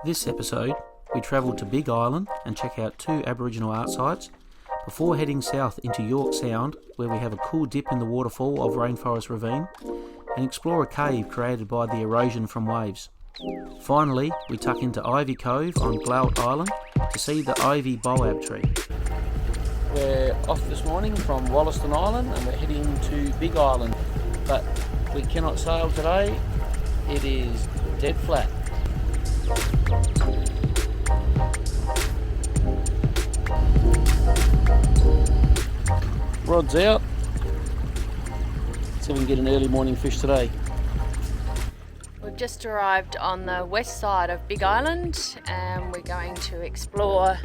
This episode, we travelled to Bigge Island and check out 2 Aboriginal art sites before heading south into York Sound, where we have a cool dip in the waterfall of Rainforest Ravine and explore a cave created by the erosion from waves. Finally, we tuck into Ivy Cove on Glauert Island to see the Ivy Boab tree. We're off this morning from Wollaston Island and we're heading to Bigge Island, but we cannot sail today. It is dead flat. Rod's out. Let's see if we can get an early morning fish today. We've just arrived on the west side of Bigge Island and we're going to explore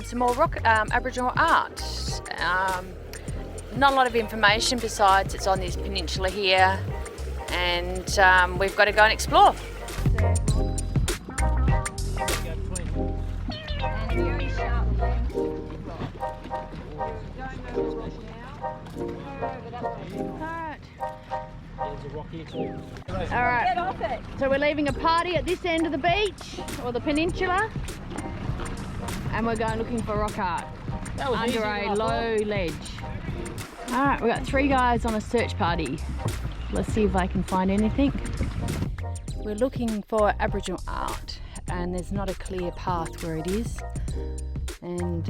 some more Aboriginal art. Not a lot of information besides it's on this peninsula here, and we've got to go and explore. Alright, so we're leaving a party at this end of the beach, or the peninsula, and we're going looking for rock art under a low ledge. Alright, we've got 3 guys on a search party. Let's see if I can find anything. We're looking for Aboriginal art, and there's not a clear path where it is. And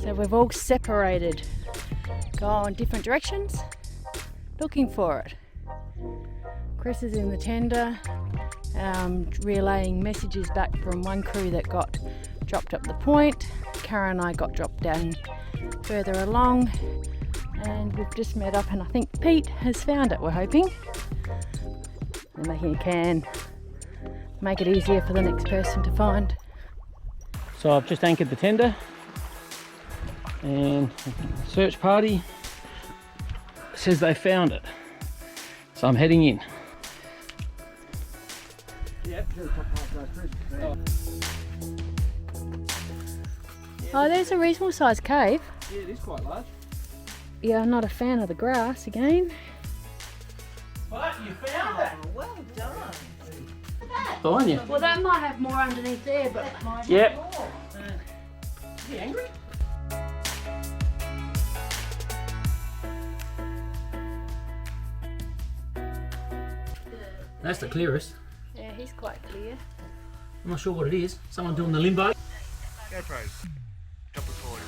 so we've all separated, gone different directions, looking for it. Chris is in the tender, relaying messages back from one crew that got dropped up the point. Karen and I got dropped down further along, and we've just met up, and I think Pete has found it, we're hoping. They're making a can, make it easier for the next person to find. So I've just anchored the tender, and the search party says they found it. So I'm heading in. Oh, there's a reasonable sized cave. Yeah, it is quite large. Yeah, I'm not a fan of the grass again. But you found that. Well done. Fine, you. Well, that might have more underneath there, but Yep. Is he angry? That's the clearest. yeah, he's quite clear. I'm not sure what it is. Someone doing the limbo. GoPros. Stop recording.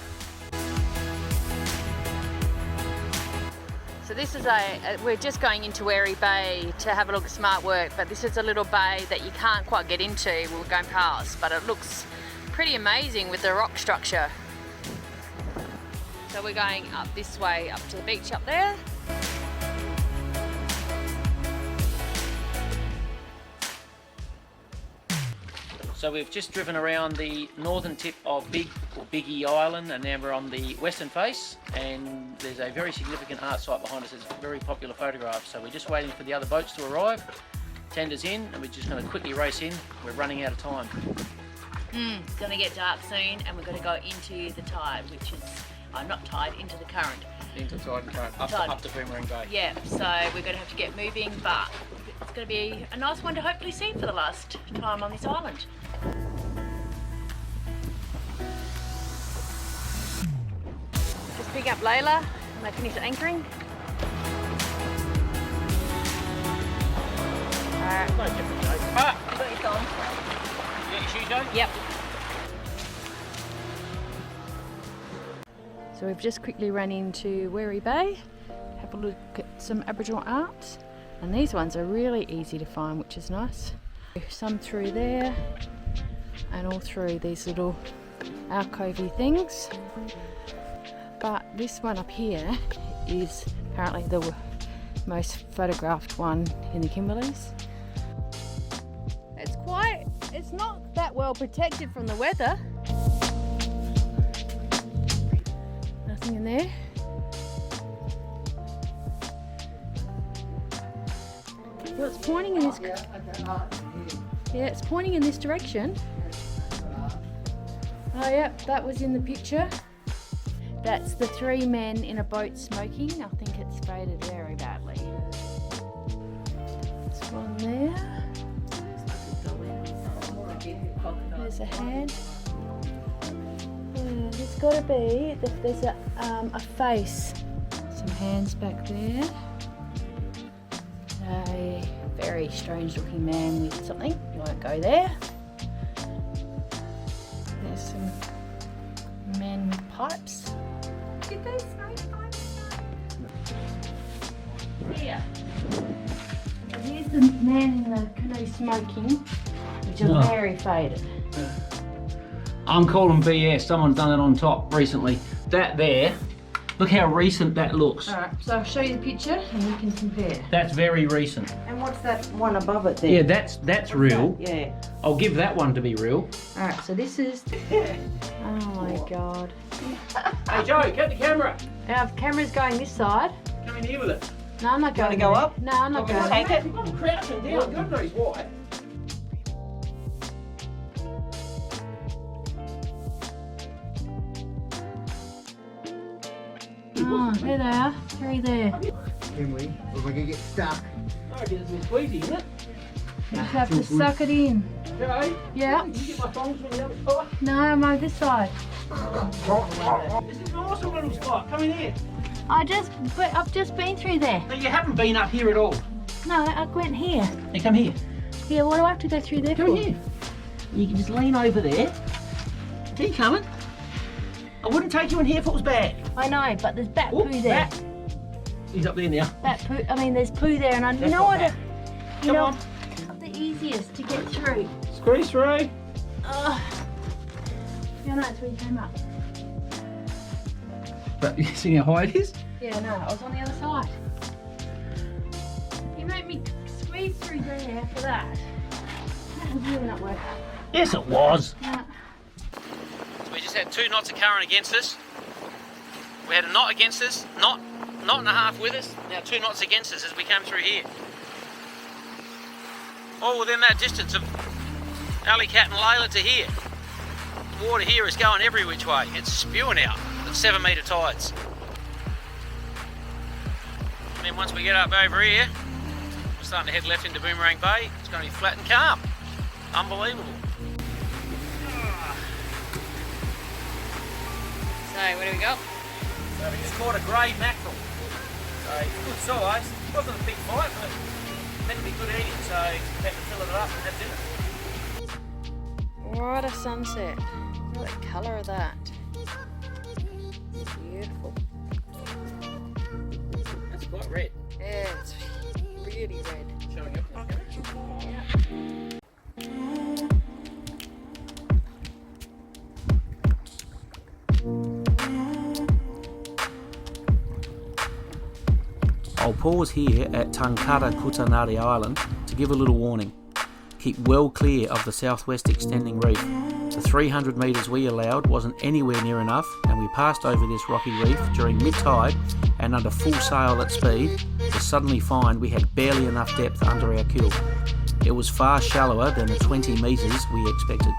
So this is we're just going into Ivy Bay to have a look at some artwork, but this is a little bay that you can't quite get into. We're going past, but it looks pretty amazing with the rock structure. So we're going up this way, up to the beach up there. So we've just driven around the northern tip of Bigge Island, and now we're on the western face, and there's a very significant art site behind us. It's a very popular photograph, so we're just waiting for the other boats to arrive. Tender's in, and we're just going to quickly race in. We're running out of time. It's going to get dark soon, and we're going to go into the tide, which is not tide, into the current. Into the tide and current, up to Boomerang Bay. Yeah, so we're going to have to get moving, but it's going to be a nice one to hopefully see for the last time on this island. Just pick up Layla and they finish anchoring. Alright. No different, Joe. Ah! You got your thong? You got your shoes, Joe? Yep. So we've just quickly run into Ivy Bay, have a look at some Aboriginal art, and these ones are really easy to find, which is nice. Some through there and all through these little alcovey things, but this one up here is apparently the most photographed one in the Kimberleys. It's not that well protected from the weather. Nothing in there. Well, it's pointing in this. Yeah, it's pointing in this direction. Oh, yep, that was in the picture. That's the 3 men in a boat smoking. I think it's faded very badly. There's one there. There's a hand. There's got to be, there's a face. Some hands back there. A very strange looking man with something. Won't go there. There's some men with pipes. Did they smoke pipes? Here. Here's the man in the canoe smoking, which are very faded. I'm calling BS. Someone's done it on top recently. That there, look how recent that looks. Alright, so I'll show you the picture and you can compare. That's very recent. And what's that one above it there? Yeah, that's real. Yeah. I'll give that one to be real. Alright, so this is... Oh my god. Hey Joey, get the camera. Our camera's going this side. Come in here with it. No, I'm not going. to go up? No, I'm not going. Take it. I'm crouching down. God knows why. Oh, there they are. Three there. Can we? Or we're gonna get stuck. I reckon it's a bit squeezy, isn't it? You just have to suck it in. Joey, Yeah. can you get my thongs from the other side? No, I'm over this side. This is an awesome little spot. Come in here. I've just been through there. No, you haven't been up here at all. No, I went here. Hey, come here. Yeah, what do I have to go through there Come for? here. You can just lean over there. Keep coming. I wouldn't take you in here if it was bad. I know, but there's bat Oh, poo there. bat. He's up there now. Bat poo. I mean, there's poo there, and you That's know not what? bad. You Come know, on. it's not the easiest to get through. Squeeze through. Yeah, no, it's where you came up. But you see how high it is? Yeah, no, I was on the other side. You made me squeeze through there for that. That was really not worth it. Yes, it was. No. So we just had 2 knots of current against us. We had a knot against us, knot and a half with us, now 2 knots against us as we came through here. All within that distance of Alleycat and Layla to here. The water here is going every which way. It's spewing out at 7 metre tides. And then once we get up over here, we're starting to head left into Boomerang Bay. It's going to be flat and calm. Unbelievable. So, where do we go? So we just caught a grey mackerel. So good size. Wasn't a big fight, but meant to be good eating. So had to fill it up and have dinner. What a sunset. Look at the colour of that. Beautiful. That's quite red. Yeah, it's really red. Showing up. I'll pause here at Tangkara Kutanari Island to give a little warning. Keep well clear of the southwest extending reef. The 300 metres we allowed wasn't anywhere near enough, and we passed over this rocky reef during mid-tide and under full sail at speed to suddenly find we had barely enough depth under our keel. It was far shallower than the 20 metres we expected.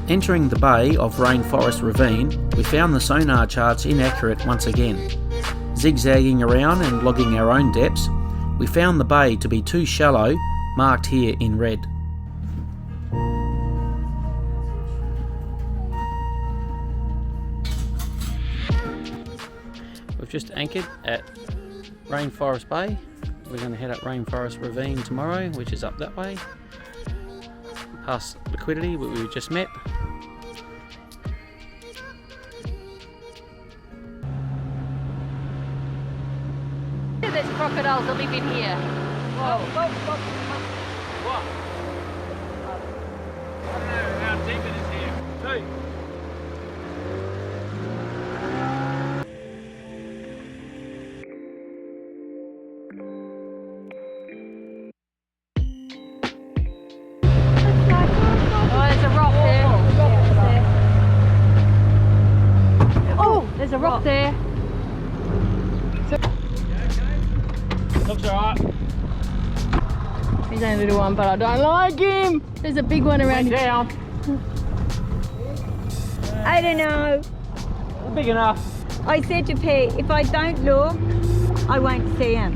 Entering the bay of Rainforest Ravine, we found the sonar charts inaccurate once again. Zigzagging around and logging our own depths, we found the bay to be too shallow, marked here in red. We've just anchored at Rainforest Bay. We're going to head up Rainforest Ravine tomorrow, which is up that way. Past Liquidity, where we just met. There's crocodiles that live in here. Whoa. What? I don't know how deep it is here. 2. There's a rock there. Looks alright. He's only a little one, but I don't like him. There's a big one around here. Down. I don't know. Big enough. I said to Pete, if I don't look, I won't see him.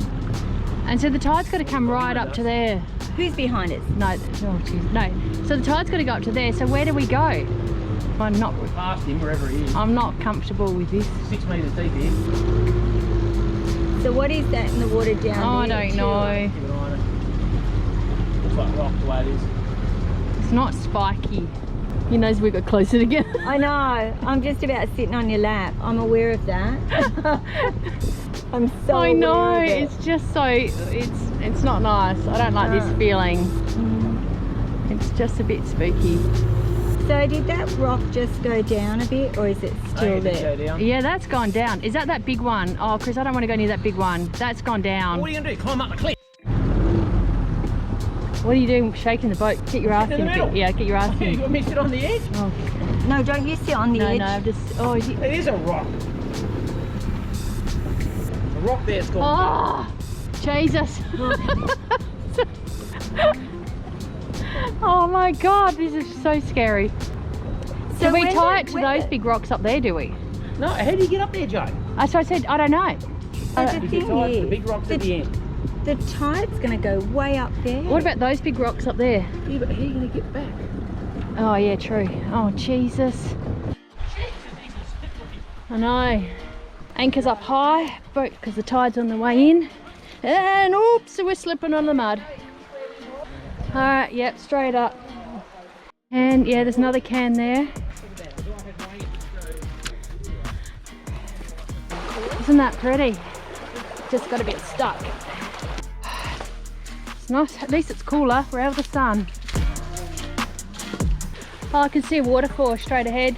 And so the tide's got to come right up to there. Who's behind us? No, oh geez, no. So the tide's got to go up to there. So where do we go? I'm not. We're past him, wherever he is. I'm not comfortable with this. 6 metres deep here. So what is that in the water down Oh, I there? don't know. Keep an eye on it. Looks like rock the way it is. It's not spiky. You know, as we got closer together. I know. I'm just about sitting on your lap. I'm aware of that. I'm so I know. aware of it. It's just so. It's not nice. I don't like this feeling. It's just a bit spooky. So did that rock just go down a bit, or is it still there? Go down. Yeah, that's gone down. Is that big one? Oh, Chris, I don't want to go near that big one. That's gone down. What are you going to do? Climb up the cliff? What are you doing shaking the boat? Get your ass In the in a middle. bit. Yeah, get your ass You in. got me sit on the edge? Oh, No, don't you sit on the no, edge. no, I've just. Oh, is it? It is a rock. The rock there's gone. Oh, Jesus. Oh my God, this is so scary. So Do we when tie did- it to when those did- big rocks up there, do we? No, how do you get up there, Joe? That's what I said, I don't know. So the You thing tie it to the is, big rocks at the end. the tide's going to go way up there. What about those big rocks up there? Yeah, but how are you going to get back? Oh yeah, true. Oh Jesus. I know. Anchor's up high, boat because the tide's on the way in. And oops, we're slipping on the mud. Alright, yep, straight up. And yeah, there's another can there. Isn't that pretty? Just got a bit stuck. It's nice, at least it's cooler, we're out of the sun. Oh, I can see a waterfall straight ahead.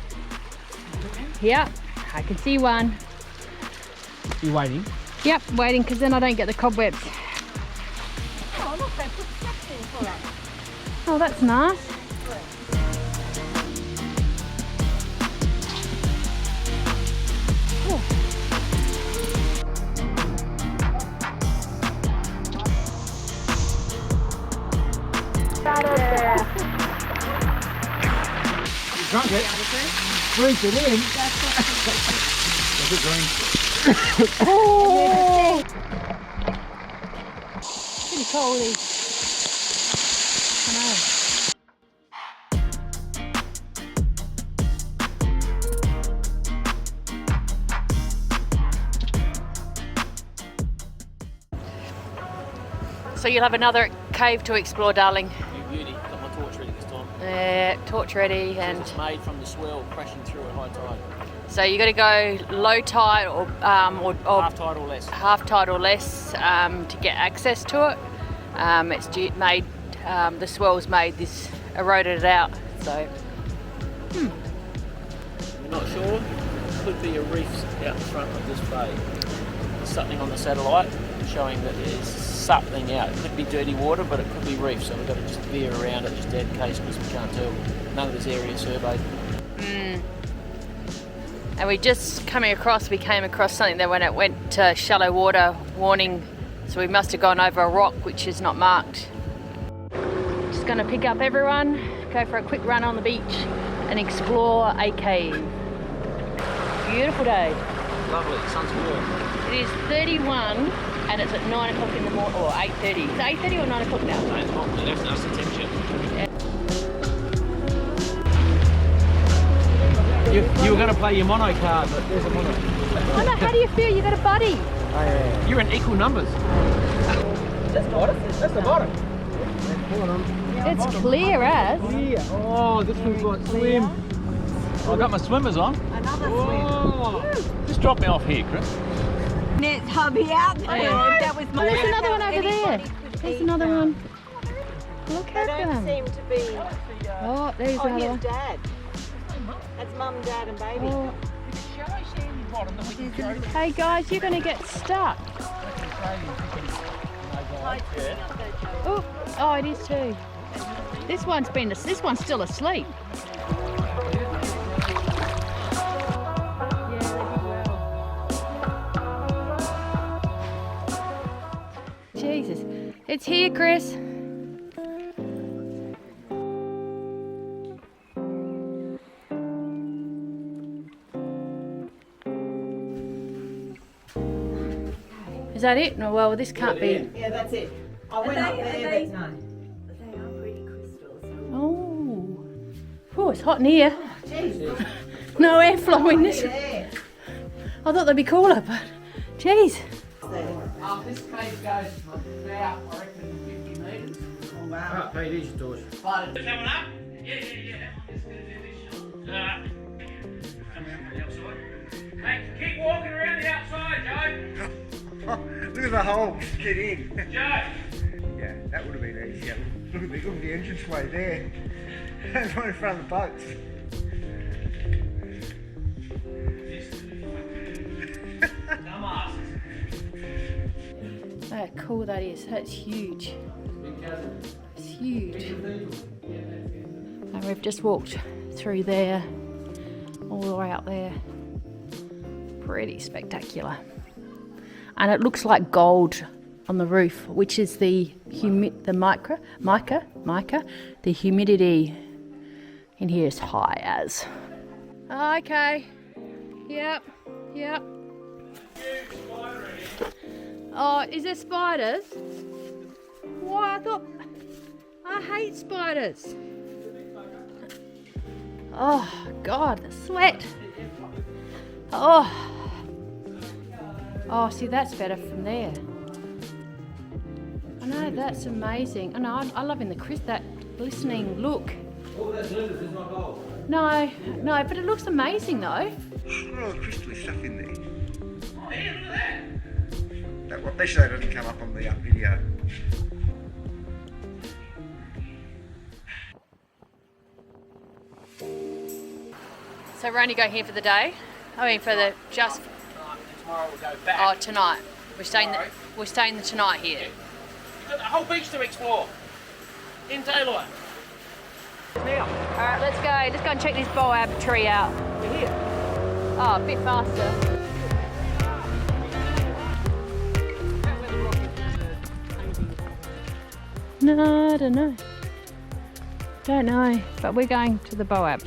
Yep, I can see one. You waiting? Yep, waiting because then I don't get the cobwebs. Oh, look, they put steps in for us. Oh, that's nice. Drunk it. Drink it in. Oh! Pretty coldy. I know. So you'll have another cave to explore, darling. You beauty. Got my torch ready this time. Torch ready, and It's made from the swell crashing through at high tide. so you got to go low tide or Half tide or less. half tide or less to get access to it. The swell's made this, eroded it out. So We're not sure. Could be a reef out the front of this bay. There's something on the satellite showing that there's something out. It could be dirty water, but it could be reef, so we've got to just veer around it just in case because we can't tell. None of this area is surveyed. and we came across something that when it went to shallow water warning, so we must have gone over a rock which is not marked. Just going to pick up everyone, go for a quick run on the beach and explore a cave. Beautiful day. Lovely, sun's warm. It is 31 and it's at 9 o'clock in the morning, or 8:30. Is it 8:30 or 9 o'clock now? That's the temperature. You were going to play your mono card, but there's a mono. Oh no, how do you feel? You got a buddy. You're in equal numbers. That's the bottom. That's the bottom. It's clear as. Oh, this one's got swim. I got my swimmers on. Another swim. Just drop me off here, Chris. There's hubby out there. Yeah. That was my There's another one over there. There's another one. Look They at don't them. seem to be. Oh, there's Oh, another here's one. Dad. That's Mum, Dad, and Baby. Oh. Hey guys, you're going to get stuck. Oh, oh, it is too. This one's still asleep. Yeah, they did well. Jesus, it's here, Chris. Is that it? No, well, this can't be. Yeah, that's it. I went up there, but no. it's hot in here. No airflow in this. I thought they'd be cooler, but geez. This cave goes about, I reckon, 50 metres. Oh wow. Right, Pete, here's your torch. Coming up? Yeah. Just gonna do this shot. Come around from the outside. Hey, keep walking around the outside, Joe. Look at the hole. Just get in. Joe. Yeah, that would have been easier. Look at the entranceway there. That's right in front of the boats. How cool that is. That's huge. It's huge. And we've just walked through there, all the way up there. Pretty spectacular. And it looks like gold on the roof, which is the mica. The humidity in here is high as. Okay. Yep. Oh, is there spiders? Why? I hate spiders. Oh God, the sweat. Oh, see, that's better from there. I know, that's amazing. I know, I love in that glistening look. All that surface is not gold. No, but it looks amazing though. Look at all the crystally stuff in there. Oh, yeah, look at that. I bet you that doesn't come up on the video. So we're only going here for the day. I mean, for the just. Tomorrow we'll go back. Oh, tonight. We're staying the tonight here. You've got the whole beach to explore. In daylight. Now. All right, let's go. Let's go and check this Boab tree out. We're here. Oh, a bit faster. No, I don't know. Don't know, but we're going to the Boab.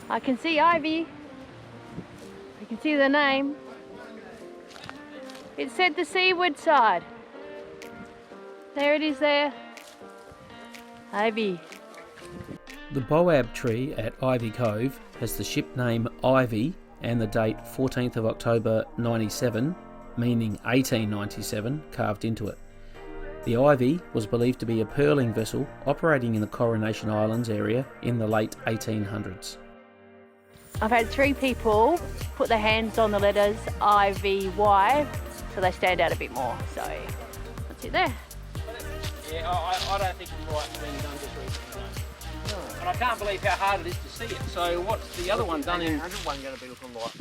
I can see Ivy. I can see the name. It said the seaward side. There it is there. Ivy. The Boab tree at Ivy Cove has the ship name Ivy and the date 14th of October 97, meaning 1897, carved into it. The Ivy was believed to be a pearling vessel operating in the Coronation Islands area in the late 1800s. I've had 3 people put their hands on the letters IVY, so they stand out a bit more. So that's it there. Yeah, I don't think it's right being done just recently. No. And I can't believe how hard it is to see it. So what's the other one done in? 100 one going to be looking like?